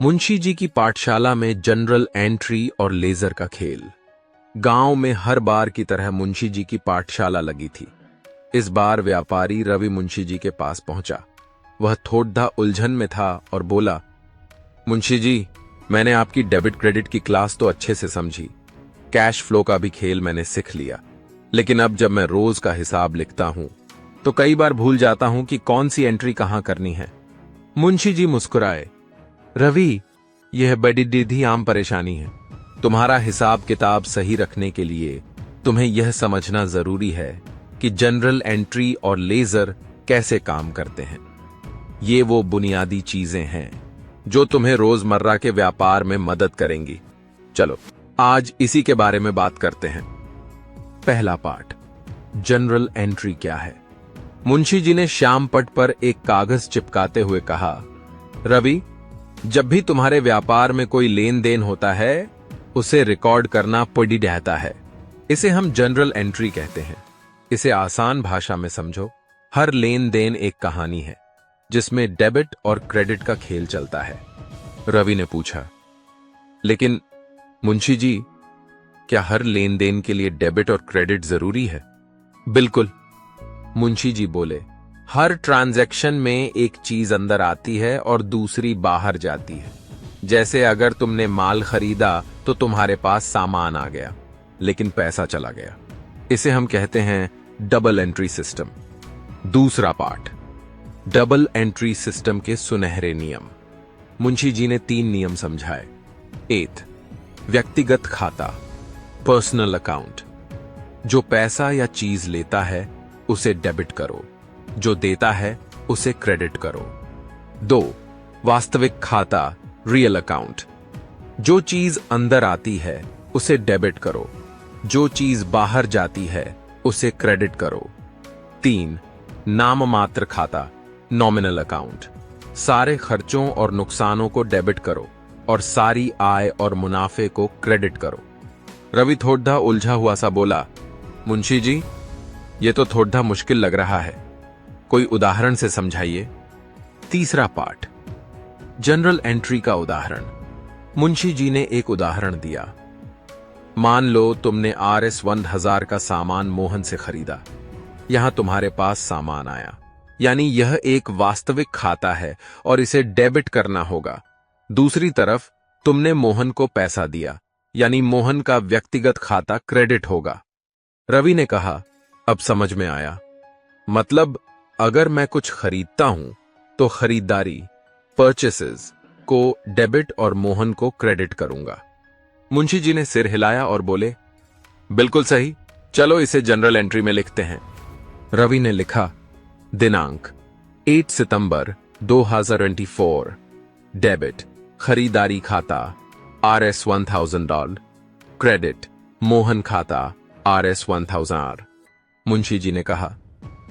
मुंशी जी की पाठशाला में जनरल एंट्री और लेजर का खेल। गांव में हर बार की तरह मुंशी जी की पाठशाला लगी थी। इस बार व्यापारी रवि मुंशी जी के पास पहुंचा। वह थोड़ा उलझन में था और बोला, मुंशी जी, मैंने आपकी डेबिट क्रेडिट की क्लास तो अच्छे से समझी, कैश फ्लो का भी खेल मैंने सीख लिया, लेकिन अब जब मैं रोज का हिसाब लिखता हूं तो कई बार भूल जाता हूं कि कौन सी एंट्री कहां करनी है। मुंशी जी मुस्कुराए, रवि, यह बड़ी दीदी आम परेशानी है। तुम्हारा हिसाब किताब सही रखने के लिए तुम्हें यह समझना जरूरी है कि जनरल एंट्री और लेजर कैसे काम करते हैं। ये वो बुनियादी चीजें हैं जो तुम्हें रोजमर्रा के व्यापार में मदद करेंगी। चलो आज इसी के बारे में बात करते हैं। पहला पार्ट, जनरल एंट्री क्या है। मुंशी जी ने श्याम पट पर एक कागज चिपकाते हुए कहा, रवि, जब भी तुम्हारे व्यापार में कोई लेन देन होता है उसे रिकॉर्ड करना पड़ी रहता है। इसे हम जनरल एंट्री कहते हैं। इसे आसान भाषा में समझो। हर लेन देन एक कहानी है जिसमें डेबिट और क्रेडिट का खेल चलता है। रवि ने पूछा, लेकिन मुंशी जी, क्या हर लेन देन के लिए डेबिट और क्रेडिट जरूरी है? बिल्कुल, मुंशी जी बोले, हर ट्रांजैक्शन में एक चीज अंदर आती है और दूसरी बाहर जाती है। जैसे अगर तुमने माल खरीदा तो तुम्हारे पास सामान आ गया, लेकिन पैसा चला गया। इसे हम कहते हैं डबल एंट्री सिस्टम। दूसरा पार्ट, डबल एंट्री सिस्टम के सुनहरे नियम। मुंशी जी ने 3 नियम समझाए। 8, व्यक्तिगत खाता, पर्सनल अकाउंट। जो पैसा या चीज लेता है उसे डेबिट करो, जो देता है उसे क्रेडिट करो। 2, वास्तविक खाता, रियल अकाउंट। जो चीज अंदर आती है उसे डेबिट करो, जो चीज बाहर जाती है उसे क्रेडिट करो। 3, नाममात्र खाता, नॉमिनल अकाउंट। सारे खर्चों और नुकसानों को डेबिट करो और सारी आय और मुनाफे को क्रेडिट करो। रवि थोड़ा उलझा हुआ सा बोला, मुंशी जी, ये तो थोड़ा मुश्किल लग रहा है, कोई उदाहरण से समझाइए। तीसरा पार्ट, जनरल एंट्री का उदाहरण। मुंशी जी ने एक उदाहरण दिया। मान लो तुमने RS 1000 का सामान मोहन से खरीदा। यहां तुम्हारे पास सामान आया, यानी यह एक वास्तविक खाता है और इसे डेबिट करना होगा। दूसरी तरफ तुमने मोहन को पैसा दिया, यानी मोहन का व्यक्तिगत खाता क्रेडिट होगा। रवि ने कहा, अब समझ में आया। मतलब अगर मैं कुछ खरीदता हूं तो खरीदारी, परचेसेस को डेबिट और मोहन को क्रेडिट करूंगा। मुंशी जी ने सिर हिलाया और बोले, बिल्कुल सही, चलो इसे जनरल एंट्री में लिखते हैं। रवि ने लिखा, दिनांक 8 सितंबर 2024, डेबिट, खरीदारी खाता RS 1000, क्रेडिट, मोहन खाता RS 1000। मुंशी जी ने कहा,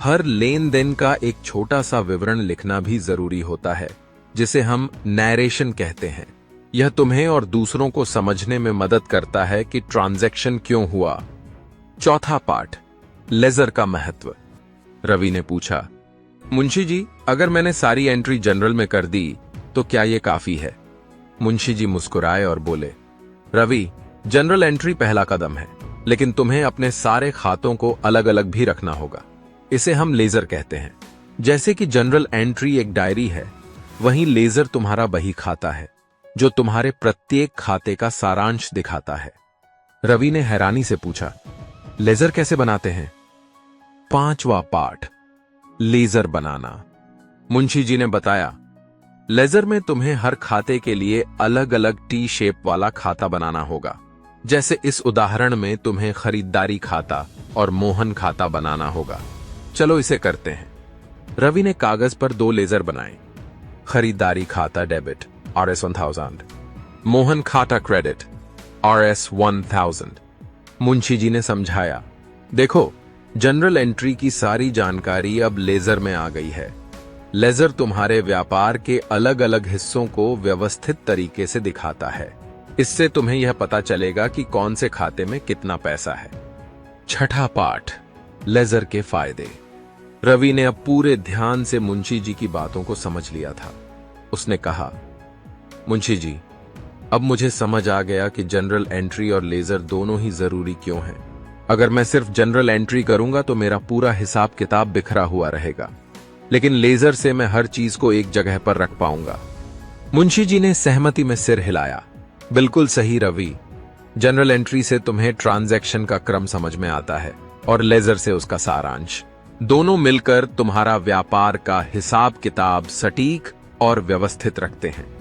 हर लेन देन का एक छोटा सा विवरण लिखना भी जरूरी होता है, जिसे हम नैरेशन कहते हैं। यह तुम्हें और दूसरों को समझने में मदद करता है कि ट्रांजैक्शन क्यों हुआ। चौथा पार्ट, लेजर का महत्व। रवि ने पूछा, मुंशी जी, अगर मैंने सारी एंट्री जनरल में कर दी तो क्या यह काफी है? मुंशी जी मुस्कुराए और बोले, रवि, जनरल एंट्री पहला कदम है, लेकिन तुम्हें अपने सारे खातों को अलग अलग भी रखना होगा। इसे हम लेजर कहते हैं। जैसे कि जनरल एंट्री एक डायरी है, वहीं लेजर तुम्हारा बही खाता है जो तुम्हारे प्रत्येक खाते का सारांश दिखाता है। रवि ने हैरानी से पूछा, लेजर कैसे बनाते हैं? पांचवा पार्ट, लेजर बनाना। मुंशी जी ने बताया, लेजर में तुम्हें हर खाते के लिए अलग अलग टी शेप वाला खाता बनाना होगा। जैसे इस उदाहरण में तुम्हें खरीदारी खाता और मोहन खाता बनाना होगा। चलो इसे करते हैं। रवि ने कागज पर 2 लेजर बनाए। खरीदारी खाता डेबिट RS 1000, मोहन खाता क्रेडिट RS 1000। मुंशी जी ने समझाया, देखो, जनरल एंट्री की सारी जानकारी अब लेजर में आ गई है। लेजर तुम्हारे व्यापार के अलग अलग हिस्सों को व्यवस्थित तरीके से दिखाता है। इससे तुम्हें यह पता चलेगा कि कौन से खाते में कितना पैसा है। छठा पार्ट, लेजर के फायदे। रवि ने अब पूरे ध्यान से मुंशी जी की बातों को समझ लिया था। उसने कहा, मुंशी जी, अब मुझे समझ आ गया कि जनरल एंट्री और लेजर दोनों ही जरूरी क्यों हैं। अगर मैं सिर्फ जनरल एंट्री करूंगा तो मेरा पूरा हिसाब किताब बिखरा हुआ रहेगा, लेकिन लेजर से मैं हर चीज को एक जगह पर रख पाऊंगा। मुंशी जी ने सहमति में सिर हिलाया। बिल्कुल सही रवि, जनरल एंट्री से तुम्हें ट्रांजैक्शन का क्रम समझ में आता है और लेजर से उसका सारांश। दोनों मिलकर तुम्हारा व्यापार का हिसाब किताब सटीक और व्यवस्थित रखते हैं।